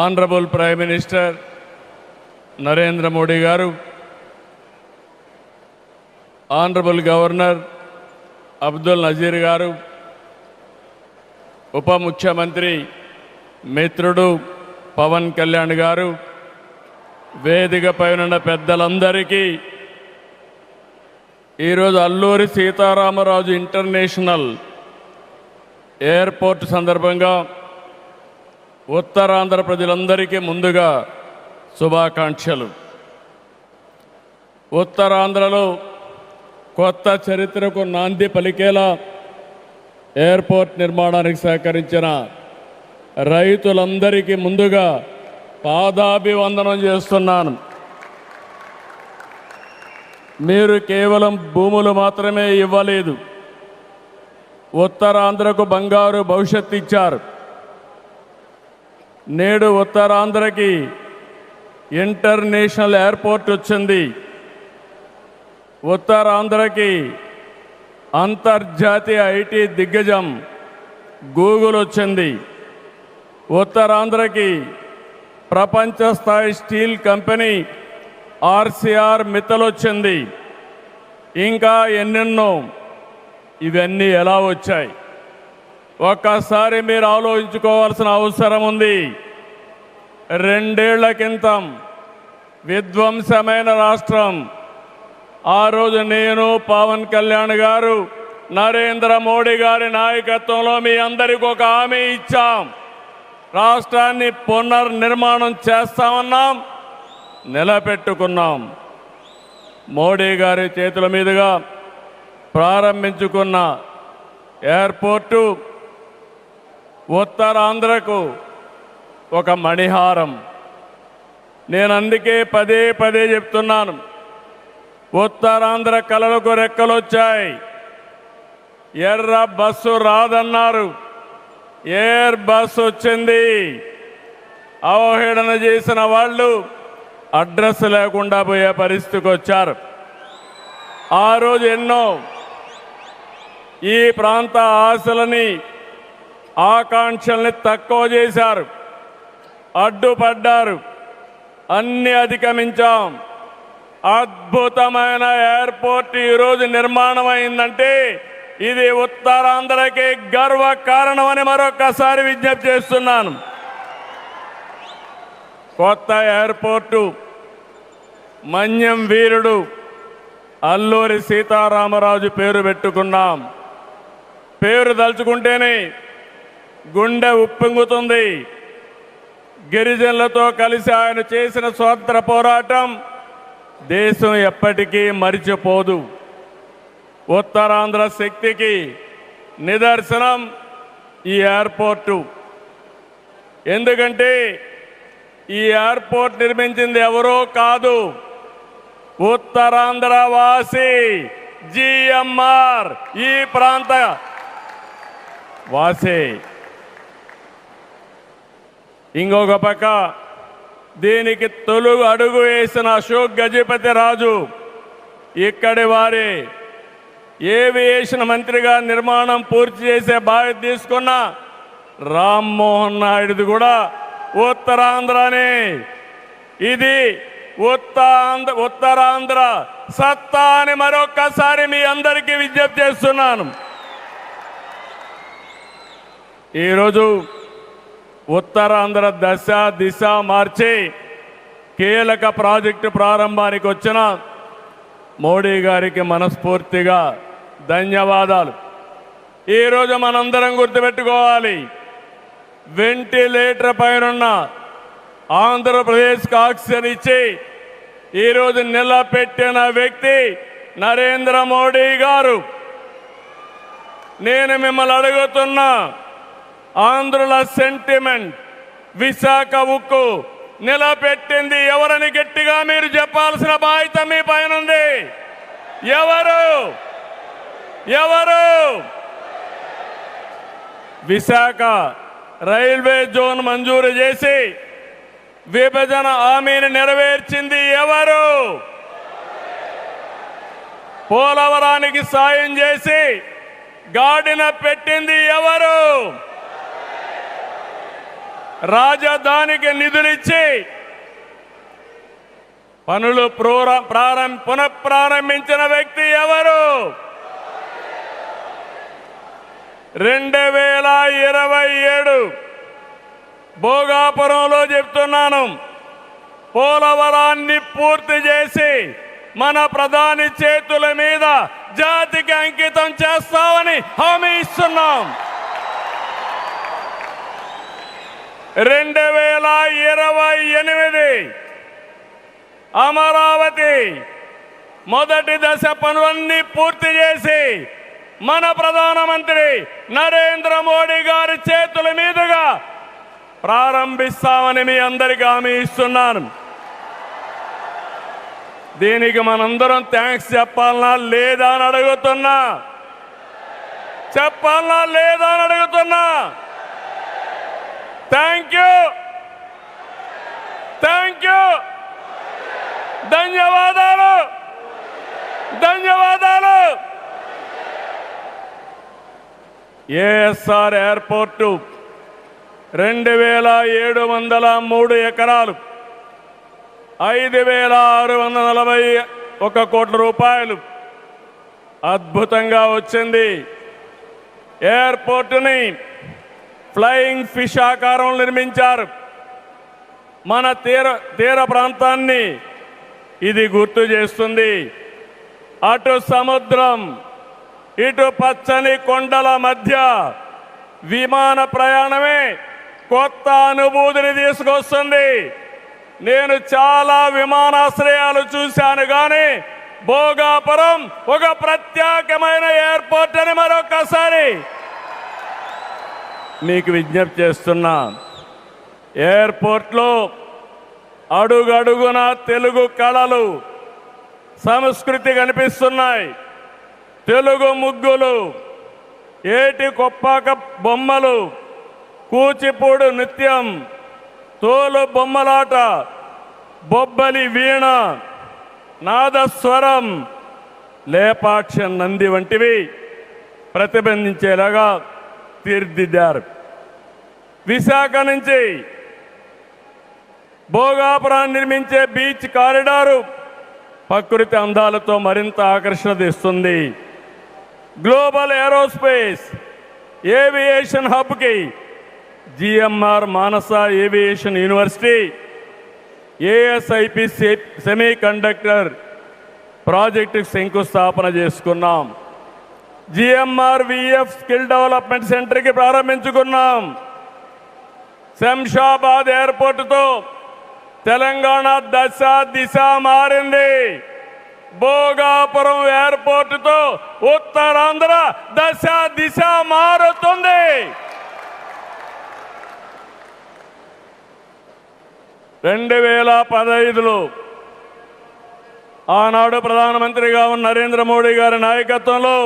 Honourable prime minister Narendra Modi గారు, honourable governor Abdul Nazir గారు, ఉప ముఖ్యమంత్రి మిత్రుడు పవన్ కళ్యాణ్ గారు, వేదికపై ఉన్న పెద్దలందరికీ ఈరోజు అల్లూరి సీతారామరాజు ఇంటర్నేషనల్ ఎయిర్పోర్ట్ సందర్భంగా ఉత్తరాంధ్ర ప్రజలందరికీ ముందుగా శుభాకాంక్షలు. ఉత్తరాంధ్రలో కొత్త చరిత్రకు నాంది పలికేలా ఎయిర్పోర్ట్ నిర్మాణానికి సహకరించిన రైతులందరికీ ముందుగా పాదాభివందనం చేస్తున్నాను. మీరు కేవలం భూములు మాత్రమే ఇవ్వలేదు, ఉత్తరాంధ్రకు బంగారు భవిష్యత్తు ఇచ్చారు. నేడు ఉత్తరాంధ్రకి ఇంటర్నేషనల్ ఎయిర్పోర్ట్ వచ్చింది. ఉత్తరాంధ్రకి అంతర్జాతీయ ఐటీ దిగ్గజం గూగుల్ వచ్చింది. ఉత్తరాంధ్రకి ప్రపంచ స్థాయి స్టీల్ కంపెనీ ఆర్సీఆర్ మిత్తల్ వచ్చింది. ఇంకా ఎన్నెన్నో. ఇవన్నీ ఎలా వచ్చాయి? ఒక్కసారి మీరు ఆలోచించుకోవాల్సిన అవసరం ఉంది. 2 ఏళ్ల క్రితం విధ్వంసమైన రాష్ట్రం. ఆ రోజు నేను, పవన్ కళ్యాణ్ గారు, నరేంద్ర మోడీ గారి నాయకత్వంలో మీ అందరికీ ఒక హామీ ఇచ్చాం. రాష్ట్రాన్ని పునర్నిర్మాణం చేస్తామన్నాం, నిలబెట్టుకున్నాం. మోడీ గారి చేతుల మీదుగా ప్రారంభించుకున్న ఎయిర్పోర్టు ఉత్తరాంధ్రకు ఒక మణిహారం. నేను అందుకే పదే పదే చెప్తున్నాను, ఉత్తరాంధ్ర కళలకు రెక్కలొచ్చాయి. ఎర్ర బస్సు రాదన్నారు, ఎయిర్ బస్సు వచ్చింది. అవహేళన చేసిన వాళ్ళు అడ్రస్ లేకుండా పోయే పరిస్థితికి వచ్చారు. ఆ రోజు ఎన్నో ఈ ప్రాంత ఆశలని, ఆకాంక్షల్ని తక్కువ చేశారు, అడ్డుపడ్డారు. అన్ని అధిగమించాం. అద్భుతమైన ఎయిర్పోర్ట్ ఈరోజు నిర్మాణం అయిందంటే ఇది ఉత్తరాంధ్రకి గర్వ కారణమని మరొకసారి విజ్ఞప్తి చేస్తున్నాను. కొత్త ఎయిర్పోర్టు మన్యం వీరుడు అల్లూరి సీతారామరాజు పేరు పెట్టుకున్నాం. పేరు తలుచుకుంటేనే గుండె ఉప్పొంగుతుంది. గిరిజనులతో కలిసి ఆయన చేసిన స్వాతంత్ర పోరాటం దేశం ఎప్పటికీ మరిచిపోదు. ఉత్తరాంధ్ర శక్తికి నిదర్శనం ఈ ఎయిర్పోర్టు. ఎందుకంటే ఈ ఎయిర్పోర్ట్ నిర్మించింది ఎవరో కాదు, ఉత్తరాంధ్ర వాసి జిఎంఆర్, ఈ ప్రాంత వాసి. ఇంకొక పక్క దీనికి తొలుగు అడుగు వేసిన అశోక్ గజపతి రాజు ఇక్కడి వారే. ఏవియేషన్ మంత్రిగా నిర్మాణం పూర్తి చేసే బాధ్యత తీసుకున్న రామ్మోహన్ నాయుడుది కూడా ఉత్తరాంధ్రనే. ఇది ఉత్తరాంధ్ర సత్తా అని మరొక్కసారి మీ అందరికీ విజ్ఞప్తి చేస్తున్నాను. ఈరోజు ఉత్తరాంధ్ర దశ దిశ మార్చి కీలక ప్రాజెక్టు ప్రారంభానికి వచ్చిన మోడీ గారికి మనస్ఫూర్తిగా ధన్యవాదాలు. ఈరోజు మనందరం గుర్తుపెట్టుకోవాలి, వెంటిలేటర్ పైన ఆంధ్రప్రదేశ్కి ఆక్సిజన్ ఇచ్చి ఈరోజు నిలబెట్టిన వ్యక్తి నరేంద్ర మోడీ గారు. నేను మిమ్మల్ని అడుగుతున్నా, ఆంధ్రుల సెంటిమెంట్ విశాఖ ఉక్కు నిలబెట్టింది ఎవరని గట్టిగా మీరు చెప్పాల్సిన బాధ్యత మీ పైన ఉంది. ఎవరు? విశాఖ రైల్వే జోన్ మంజూరు చేసి విభజన హామీని నెరవేర్చింది ఎవరు? పోలవరానికి సాయం చేసి గాడిన పెట్టింది ఎవరు? రాజధానికి నిధులిచ్చి పనులు పునఃప్రారంభించిన వ్యక్తి ఎవరు? 2027 భోగాపురంలో చెప్తున్నాను, పోలవరాన్ని పూర్తి చేసి మన ప్రధాని చేతుల మీద జాతికి అంకితం చేస్తామని హామీ ఇస్తున్నాం. 2028 అమరావతి మొదటి దశ పనులన్నీ పూర్తి చేసి మన ప్రధానమంత్రి నరేంద్ర మోడీ గారి చేతుల మీదుగా ప్రారంభిస్తామని మీ అందరికీ హామీ ఇస్తున్నాను. దీనికి మనందరం థ్యాంక్స్ చెప్పాలనా లేదా అని అడుగుతున్నా. చెప్పాలనా లేదా అని అడుగుతున్నా. థ్యాంక్ యూ, థ్యాంక్ యూ, ధన్యవాదాలు, ధన్యవాదాలు. ఏఎస్ఆర్ ఎయిర్పోర్టు 2703 ఎకరాలు, 5641 కోట్ల రూపాయలు అద్భుతంగా వచ్చింది. ఎయిర్పోర్టుని ఫ్లయింగ్ ఫిష్ ఆకారం నిర్మించారు. మన తీర ప్రాంతాన్ని ఇది గుర్తు చేస్తుంది. అటు సముద్రం, ఇటు పచ్చని కొండల మధ్య విమాన ప్రయాణమే కొత్త అనుభూతిని తీసుకొస్తుంది. నేను చాలా విమానాశ్రయాలు చూశాను, కానీ భోగాపురం ఒక ప్రత్యేకమైన ఎయిర్పోర్ట్ అని మరొకసారి మీకు విజ్ఞప్తి చేస్తున్నా. ఎయిర్పోర్ట్లో అడుగడుగున తెలుగు కళలు, సంస్కృతి కనిపిస్తున్నాయి. తెలుగు ముగ్గులు, ఏటి కొప్పాక బొమ్మలు, కూచిపూడి నృత్యం, తోలు బొమ్మలాట, బొబ్బలి వీణ, నాదస్వరం, లేపాక్ష నంది వంటివి ప్రతిబింబించేలాగా తీర్చిదిద్దారు. విశాఖ నుంచి భోగాపురాన్ని నిర్మించే బీచ్ కారిడారు ప్రకృతి అందాలతో మరింత ఆకర్షణ తెస్తుంది. గ్లోబల్ ఏరోస్పేస్ ఏవియేషన్ హబ్కి GMR Manasa aviation university, ASIP semi conductor ప్రాజెక్టుకు శంకుస్థాపన చేసుకున్నాం. జిఎంఆర్ విఎఫ్ స్కిల్ డెవలప్మెంట్ సెంటర్కి ప్రారంభించుకున్నాం. శంషాబాద్ ఎయిర్పోర్టుతో తెలంగాణ దశ దిశ మారింది. భోగాపురం ఎయిర్పోర్టుతో ఉత్తరాంధ్ర దశ దిశ మారుతుంది. 2015లో ఆనాడు ప్రధానమంత్రిగా ఉన్న నరేంద్ర మోడీ గారి నాయకత్వంలో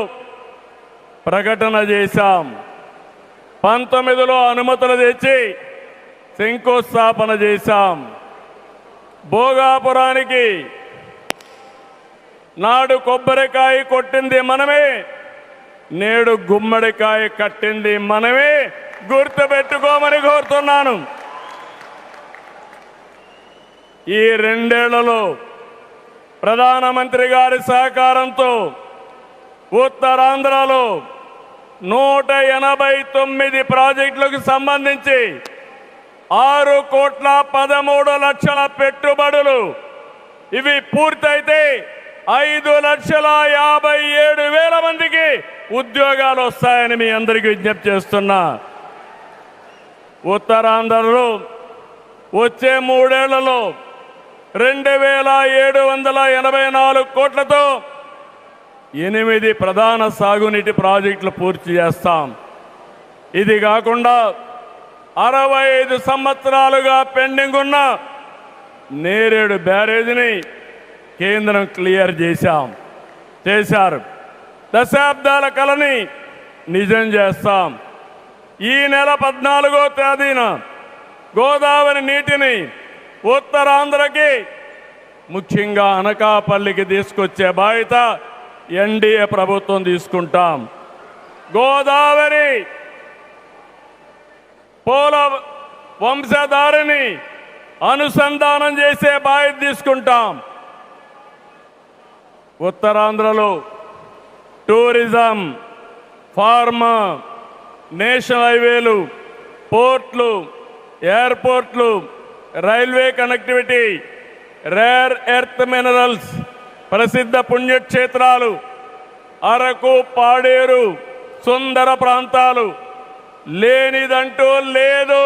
ప్రకటన చేశాం. 19లో అనుమతులు తెచ్చి శంకుస్థాపన చేశాం. భోగాపురానికి నాడు కొబ్బరికాయ కొట్టింది మనమే, నేడు గుమ్మడికాయ కట్టింది మనమే. గుర్తుపెట్టుకోమని కోరుతున్నాను. ఈ 2 ఏళ్లలో ప్రధానమంత్రి గారి సహకారంతో ఉత్తరాంధ్రలో 189 ప్రాజెక్టులకు సంబంధించి 6,13,00,000 పెట్టుబడులు. ఇవి పూర్తయితే 5,57,000 మందికి ఉద్యోగాలు వస్తాయని మీ అందరికీ విజ్ఞప్తి చేస్తున్నా. ఉత్తరాంధ్రలో వచ్చే 3 ఏళ్లలో 2,784 కోట్లతో 8 ప్రధాన సాగునీటి ప్రాజెక్టులు పూర్తి చేస్తాం. ఇది కాకుండా 65 సంవత్సరాలుగా పెండింగ్ ఉన్న నేరేడు బ్యారేజీని కేంద్రం క్లియర్ చేశారు. దశాబ్దాల కలని నిజం చేస్తాం. ఈ నెల 14వ తేదీన గోదావరి నీటిని ఉత్తరాంధ్రకి, ముఖ్యంగా అనకాపల్లికి తీసుకొచ్చే బాధ్యత ఎన్డీఏ ప్రభుత్వం తీసుకుంటాం. వంశధారిని అనుసంధానం చేసే బాధ్యత తీసుకుంటాం. ఉత్తరాంధ్రలో టూరిజం, ఫార్మా, నేషనల్ హైవేలు, పోర్ట్లు, ఎయిర్పోర్ట్లు, railway connectivity, rare earth minerals, ప్రసిద్ధ పుణ్యక్షేత్రాలు, అరకు, పాడేరు, సుందర ప్రాంతాలు లేనిదంటూ లేదు.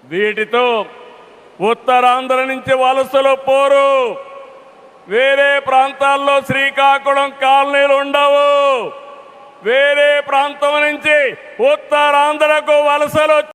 వీటితో ఉత్తరాంధ్ర నుంచి వలసలు పోరు. వేరే ప్రాంతాల్లో శ్రీకాకుళం కాలనీలు ఉండవు. వేరే ప్రాంతం నుంచి ఉత్తరాంధ్రకు వలసలు